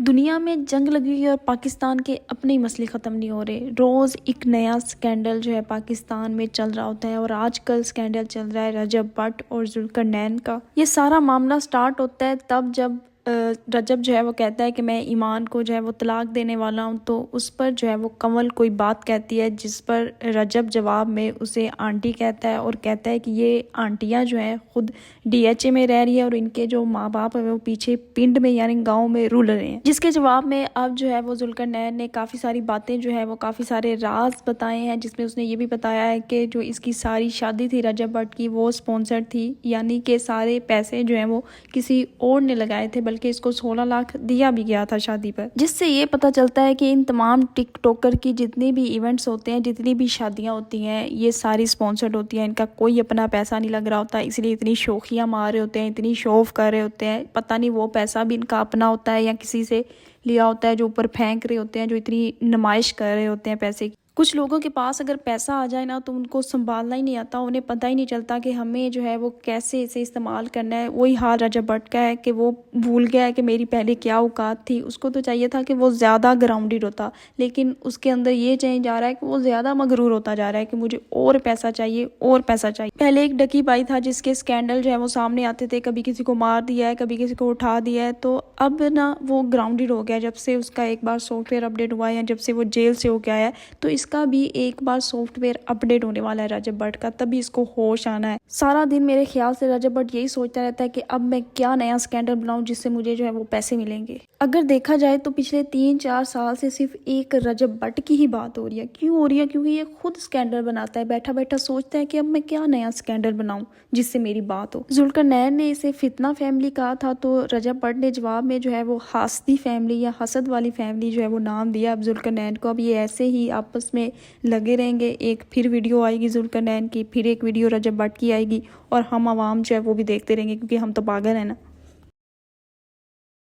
दुनिया में जंग लगी हुई है और पाकिस्तान के अपने ही मसले ख़त्म नहीं हो रहे। रोज़ एक नया स्कैंडल जो है पाकिस्तान में चल रहा होता है और आजकल स्कैंडल चल रहा है रजब भट्ट और जुल्करनैन का। ये सारा मामला स्टार्ट होता है तब जब रजब जो है वो कहता है कि मैं ईमान को जो है वो तलाक देने वाला हूँ, तो उस पर जो है वो कमल कोई बात कहती है जिस पर रजब जवाब में उसे आंटी कहता है और कहता है कि ये आंटियाँ जो हैं खुद डीएचए में रह रही है और इनके जो माँ बाप है वो पीछे पिंड में यानी गांव में रूल रहे हैं। जिसके जवाब में अब जो है वो जुल्करनैन ने काफ़ी सारी बातें जो है वो काफ़ी सारे राज बताए हैं, जिसमें उसने ये भी बताया है कि जो इसकी सारी शादी थी रजब भट्ट की वो स्पॉन्सर थी, यानी कि सारे पैसे जो हैं वो किसी और ने लगाए थे, बल्कि इसको 16 लाख दिया भी गया था शादी पर। जिससे ये पता चलता है कि इन तमाम टिकटॉकर की जितनी भी इवेंट्स होते हैं, जितनी भी शादियां होती हैं, ये सारी स्पॉन्सर्ड होती हैं। इनका कोई अपना पैसा नहीं लग रहा होता, इसलिए इतनी शौखियां मार रहे होते हैं, इतनी शो ऑफ कर रहे होते हैं। पता नहीं वो पैसा भी इनका अपना होता है या किसी से लिया होता है, जो ऊपर फेंक रहे होते हैं, जो इतनी नुमाइश कर रहे होते हैं पैसे की। कुछ लोगों के पास अगर पैसा आ जाए ना तो उनको संभालना ही नहीं आता, उन्हें पता ही नहीं चलता कि हमें जो है वो कैसे इसे इस्तेमाल करना है। वही हाल रजब भट्ट का है कि वो भूल गया है कि मेरी पहले क्या औकात थी। उसको तो चाहिए था कि वो ज़्यादा ग्राउंडेड होता, लेकिन उसके अंदर ये चेंज आ रहा है कि वो ज़्यादा मगरूर होता जा रहा है कि मुझे और पैसा चाहिए और पैसा चाहिए। पहले एक डकी भाई था जिसके स्कैंडल जो है वो सामने आते थे, कभी किसी को मार दिया है, कभी किसी को उठा दिया है। तो अब ना वो ग्राउंडेड हो गया जब से उसका एक बार सॉफ्टवेयर अपडेट हुआ है या जब से वो जेल से होके आया है। तो इसका भी एक बार सॉफ्टवेयर अपडेट होने वाला है रजब भट्ट का, तभी इसको होश आना है। सारा दिन मेरे ख्याल से रजब भट्ट यही सोचता रहता है कि अब मैं क्या नया स्कैंडल बनाऊं जिससे मुझे जो है वो पैसे मिलेंगे। अगर देखा जाए तो पिछले 3-4 साल से सिर्फ एक रजब भट्ट की ही बात हो रही है। क्यों हो रही है? क्योंकि ये खुद स्कैंडल बनाता है, बैठा बैठा सोचता है कि अब मैं क्या नया स्कैंडल बनाऊं जिससे मेरी बात हो। जुल्करनैन ने इसे फितना फैमिली कहा था, तो रजब भट्ट ने जवाब में जो है वो हासदी फैमिली या हसद वाली फैमिली जो है वो नाम दिया अब जुल्करनैन को। अब ये ऐसे ही आपस में लगे रहेंगे। एक फिर वीडियो आएगी जुल्करनैन की, फिर एक वीडियो रजब भट्ट की आएगी और हम आवाम जो है वो भी देखते रहेंगे, क्योंकि हम तो पागल है ना।